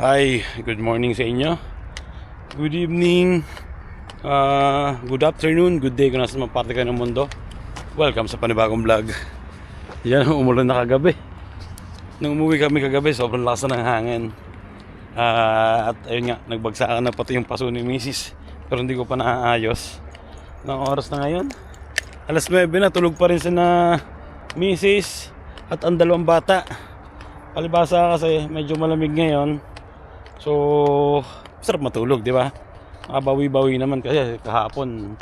Hi, good morning sa inyo. Good evening. Good afternoon, good day kung nasa mga parte kayo ng mundo. Welcome sa panibagong vlog. Yan, umulan na kagabi. Nung umuwi kami kagabi, sobrang lakas na ng hangin. At ayun nga, nagbagsakan na pati yung paso ni Mrs. Pero hindi ko pa naaayos. Ng oras na ngayon, alas 9 na, tulog pa rin si na Mrs. At ang dalawang bata. Palibasa kasi medyo malamig ngayon. So, sarap matulog, di ba? Makabawi-bawi naman kasi kahapon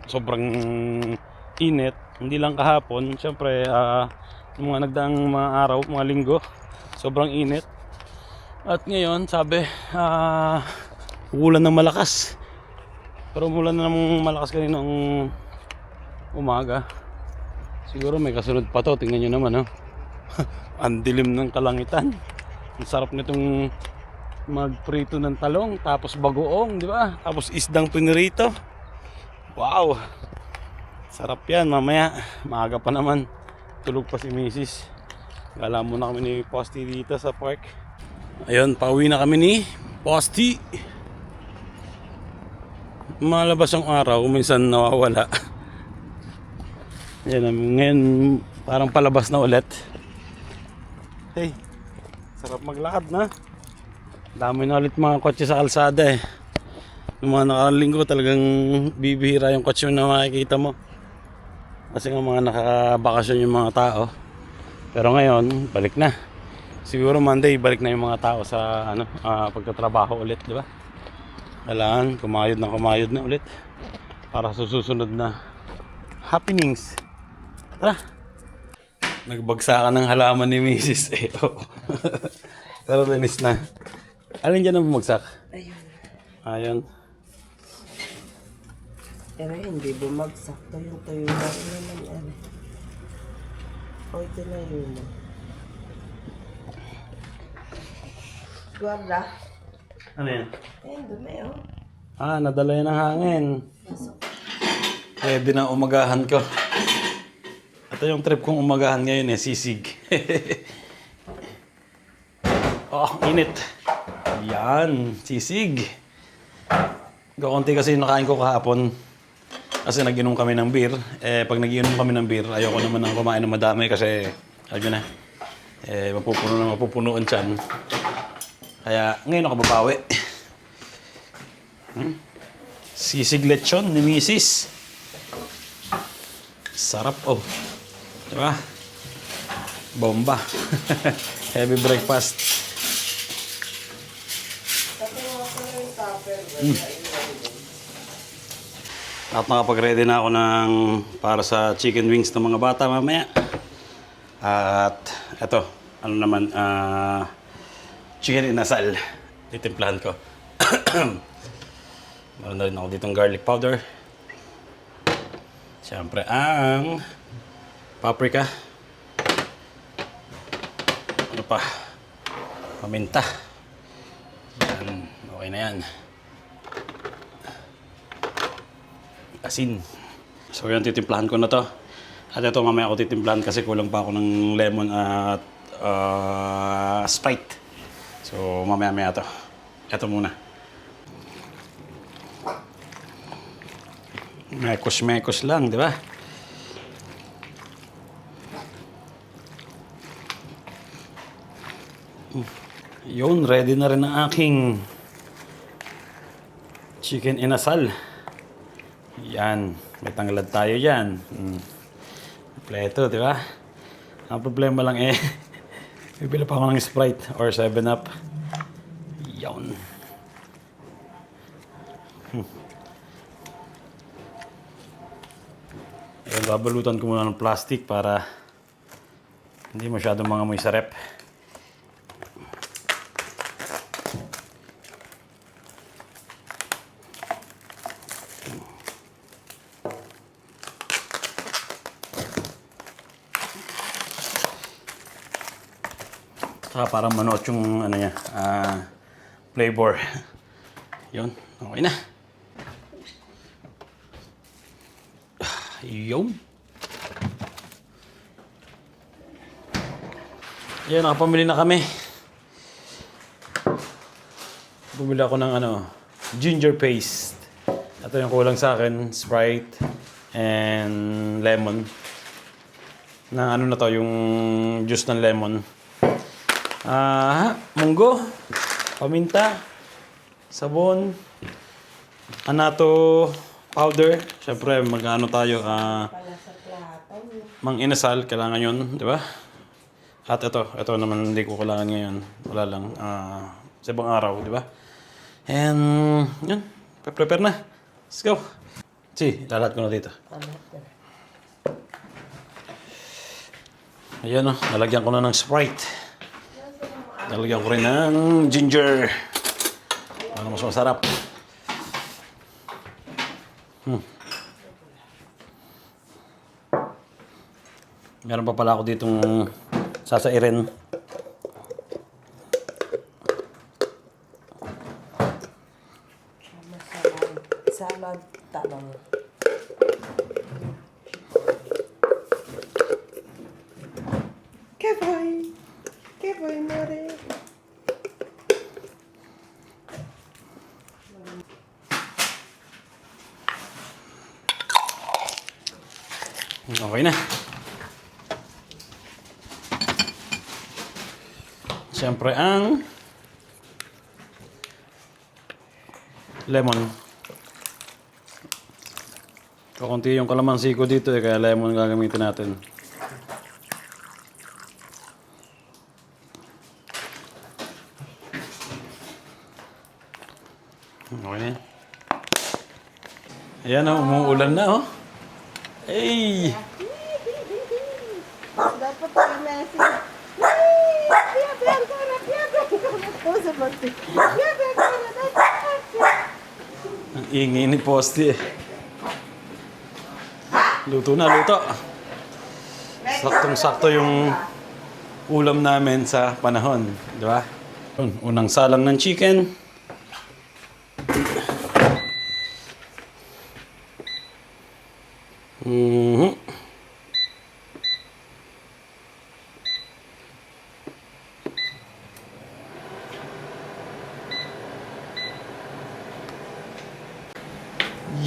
sobrang init. Hindi lang kahapon, syempre yung mga nagdaang mga araw, mga linggo, sobrang init. At ngayon, sabi, uulan ng malakas. Pero umulan na ng malakas kaninang umaga. Siguro may kasunod pa to, tingnan nyo naman, ang dilim ng kalangitan. Ang sarap nitong magprito ng talong, tapos bagoong, di ba? Tapos isdang pinirito. Wow! Sarap yan. Mamaya, maaga pa naman. Tulog pa si Mrs. Gala muna kami ni Posty dito sa park. Ayun, pauwi na kami ni Posty. Malabas ang araw, minsan nawawala. Yan, ngayon parang palabas na ulit. Hey, sarap maglakad na. Dami na ulit mga kotse sa kalsada eh. Noong mga nakaraang linggo talagang bibihira yung kotse na makikita mo. Kasi nga mga nakabakasyon yung mga tao. Pero ngayon, balik na. Siguro Monday, balik na yung mga tao sa pagtatrabaho ulit, di ba? Kailangan kumayod na ulit para sa susunod na happenings. Tara! Nagbagsakan ng halaman ni Mrs. Pero linis na. Alin dyan ang bumagsak? Ayun. Ayun. Pero hindi bumagsak. Tuyo lang naman. O, ito na yun. Guarda. Ano yan? Ayun, dumi oh. Nadala yan ng hangin. Ready na umagahan ko. Ito yung trip kong umagahan ngayon sisig. Init. Yan, sisig. Kaunti kasi yung nakain ko kahapon. Kasi nag-inom kami ng beer. Pag nag-inom kami ng beer, ayoko naman nang kumain ng madami kasi ayun na. Mapupuno ang tiyan. Kaya ngayon ako babawi. Sisig lechon ni Mrs. Sarap diba? Bomba. Heavy breakfast. At nakapag-ready na ako para sa chicken wings ng mga bata mamaya. At eto, chicken inasal. Titimplahan ko. Meron na rin ako ditong garlic powder. Siyempre ang paprika. Ano pa? Paminta. Yan. Okay na yan. Asin. So yan, titimplahan ko na to. At ito mamaya ako titimplahan kasi kulang pa ako ng lemon at Sprite. So mamaya to. Ito muna. Mekos lang, di ba? Yun, ready na rin ang aking chicken inasal. Yan, may tanglad tayo dyan. Kompleto, di ba? Ang problema lang bibili pa ako ng Sprite or 7-Up. Yan. Ayan, babalutan ko muna ng plastic para hindi masyadong mga amoy sa rep. Parang manot yung flavor. Yun, okay na. Yun. Yan, nakapamili na kami. bumili ako ng ginger paste. Ito yung kulang sa akin, Sprite and lemon. Na na to, yung juice ng lemon. Munggo, paminta, sabon, anato powder. Siyempre, tayo, Pala sa plato. mang inasal, kailangan yun, di ba? At ito naman hindi ko kailangan ngayon. Wala lang, sa ibang araw, di ba? And, yun, prepare na. Let's go. Lalat ko na dito. Ayan nalagyan ko na ng Sprite. Nalagyan ko rin ng ginger. Para mas masarap. Meron pa pala ako ditong sasairin. Salad talong. Keboy, more. Okay na. Siyempre ang lemon. Kakunti yung kalamansi ko dito kaya lemon gagamitin natin. Okay na. Ayan umuulan na Hey! Dapat ay message. Ang ingay ni Posti Luto na, luto. Saktong-sakto yung ulam namin sa panahon. Di ba? Unang salang ng chicken.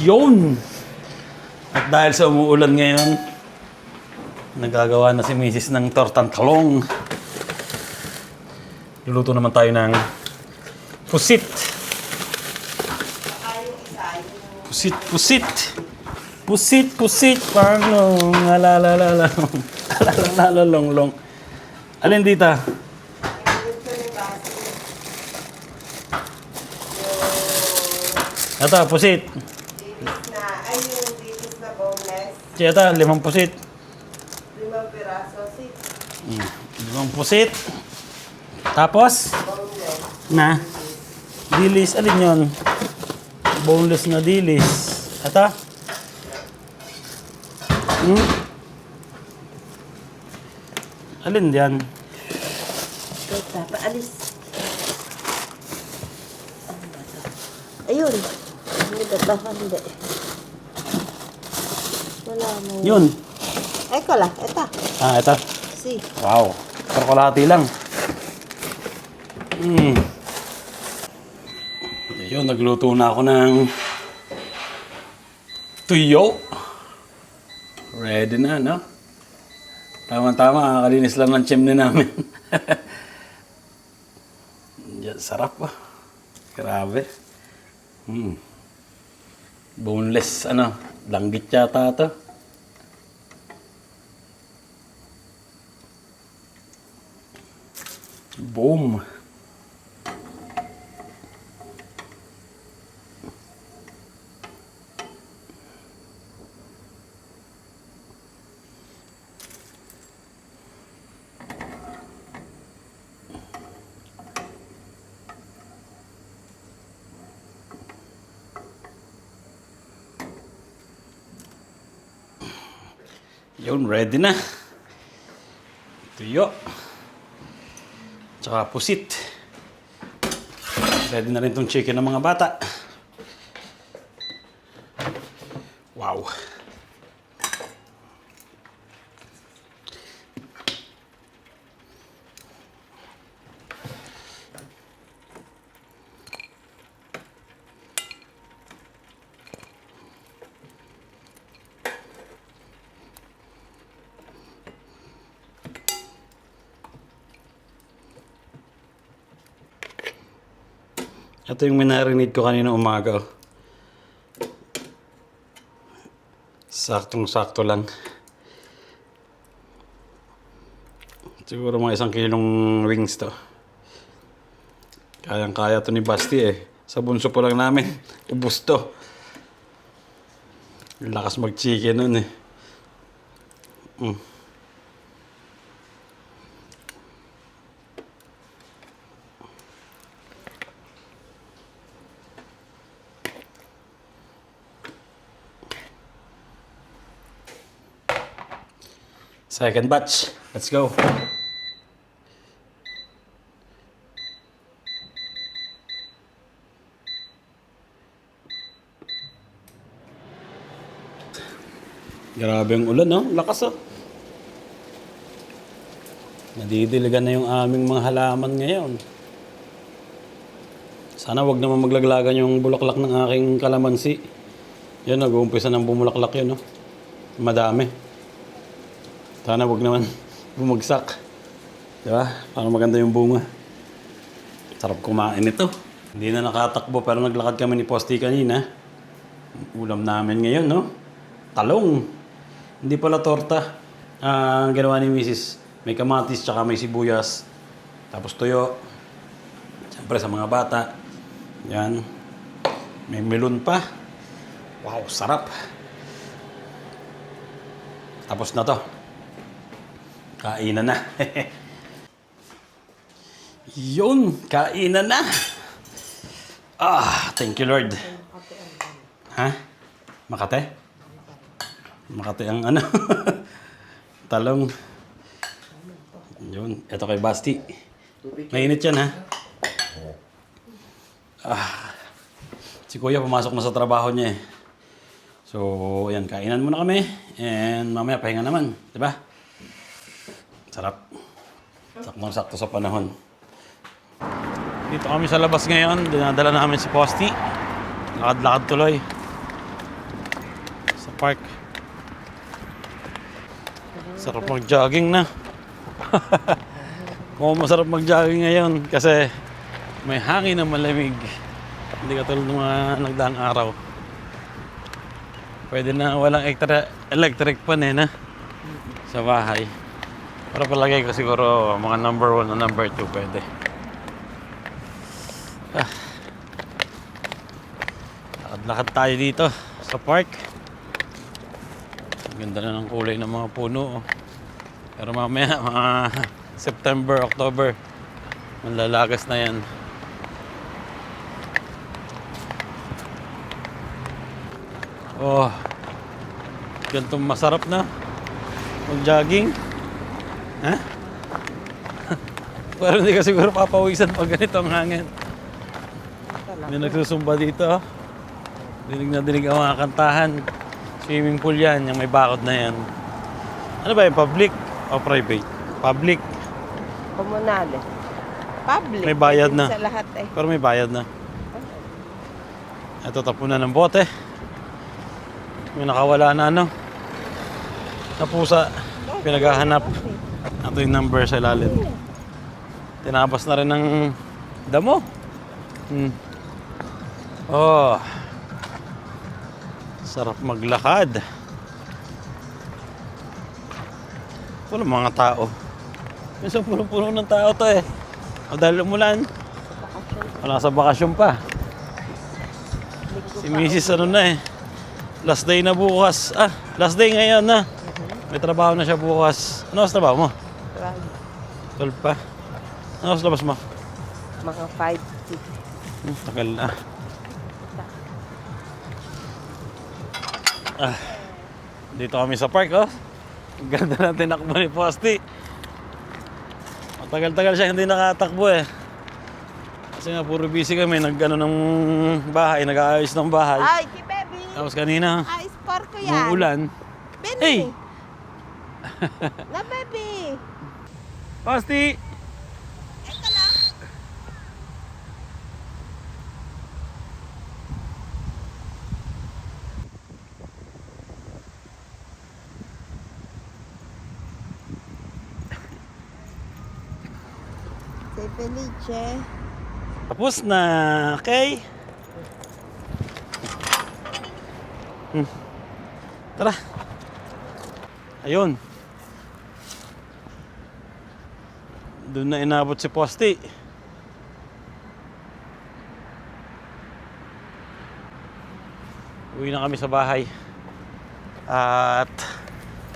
Yun! At dahil sa umuulan ngayon, nagagawa na si Mrs. ng tortang talong. Luluto naman tayo ng pusit. Pusit. Parang alalalong. Alin dito? Ito, pusit. Ito, 5 pusit. 5 piraso, 5 pusit. Tapos? Na? Dilis. Alin yun? Boneless na dilis. Ito? Alin yan? Teka, paalis. Ayun. Hindi ba hindi? Wala mo. Yun. Eko lang, ito. Ito. Si. Wow. Kalkulati lang. Ayun, nagluto na ako ng tuyo. Ready na, no? Tama-tama, kalinis lang ng chimney namin. Sarap Grabe. Boneless, langgit yata ito. Boom. Yun, ready na. Tuyo. Tsaka pusit. Ready na rin tong chicken ng mga bata. Wow. Ito yung minarinate ko kanina umaga. Oh. Saktong-sakto lang. Siguro mga 1 kilong wings to. Kayang-kaya to ni Basti eh. Sa bunso po lang namin. Ubus to. Lakas mag-chicken nun eh. Second batch. Let's go. Grabe ang ulan, no? Lakas, oh. Nadidiligan na yung aming mga halaman ngayon. Sana wag naman maglaglagan yung bulaklak ng aking kalamansi. Yan, nag-uumpisa ng bumulaklak yun, no? Madami. Sana wag naman bumagsak. Diba? Para maganda yung bunga. Sarap kumain ito. Hindi na nakatakbo pero naglakad kami ni Posty kanina. Ulam namin ngayon, no? Talong. Hindi pala torta. Ang ginawa ni Mrs. May kamatis tsaka may sibuyas. Tapos tuyo. Siyempre sa mga bata. Yan. May melon pa. Wow, sarap. Tapos na to. Kainan na. Yun, kainan na. Thank you Lord. Ha? Makate? Makati ang ano. Talong. Yun. Ito kay Basti. Mainit yan ha. Si Kuya pumasok na sa trabaho niya eh. So, ayan. Kainan muna kami. And mamaya pahinga naman. Diba? Sarap. Saktong-sakto sa panahon. Dito kami sa labas ngayon. Dinadala namin si Posty. Lakad-lakad tuloy. Sa park. Sarap mag-jogging na. Kung masarap mag-jogging ngayon kasi may hangin na malamig. Hindi katulad ng mga nagdaang araw. Pwede na walang electric pan eh na sa bahay. Para palagay ko siguro mga number 1 o number 2 pwede. Lakad tayo dito sa park. Ganda na ng kulay ng mga puno. Pero mamaya, mga September, October, malalagas na yan. Oh, ganitong masarap na mag-jogging. Ha? Pero hindi ka siguro papawisan pag ganito ang hangin. May nagsusumba dito. Dinig na dinig ang mga kantahan. Swimming pool yan, yung may bakod na yan. Ano ba yung public o private? Public. Komunal eh. Public. May bayad Pwede na. sa lahat eh. Pero may bayad na. Ito tapunan ng bote. May nakawala na ano. Na pusa. Pinaghahanap. Ito yung number sa ilalim. Tinabas na rin ng damo. Oh. Sarap maglakad. Walang mga tao. Minsan puno-puno ng tao to eh. O dahil umulan. Wala sa bakasyon pa. Si Mrs. ano na eh. Last day na bukas. Last day ngayon na. May trabaho na siya bukas. Ano sa trabaho mo? 12 pa. Ano sa labas mo? Mga 5. Tagal na. Dito kami sa park, oh. Ganda ng tinakbo ni Posty. Matagal-tagal siya hindi nakatakbo eh. Kasi nga puro busy kami, nag-ano ng bahay, nag-aayos ng bahay. Ay, ki baby! Tapos kanina, Ay, sport ko yan. umuulan. Benny! Hey! Na, baby! Posty! Ito lang. Si Felice. Tapos na. Okay? Tara. Ayun. Doon na inabot si Posti. Uwi na kami sa bahay. At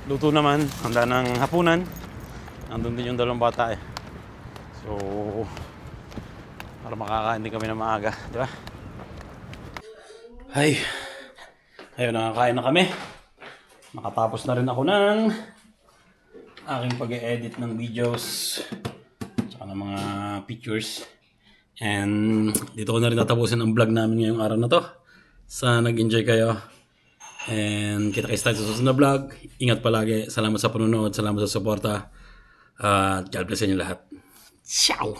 luto naman. Handa ng hapunan. Nandun din yung dalawang bata eh. So, para makakain din kami na maaga. Di ba? Ay. Ayun, nakakain na kami. Nakatapos na rin ako ng aking pag-e-edit ng videos. Tsaka ng mga pictures. And dito ko na rin tatapusin ang vlog namin ngayong araw na to. Sana nag-enjoy kayo. And kita-kits tayo sa susunod na vlog. Ingat palagi. Salamat sa panonood. Salamat sa suporta. God bless sa inyo lahat. Ciao!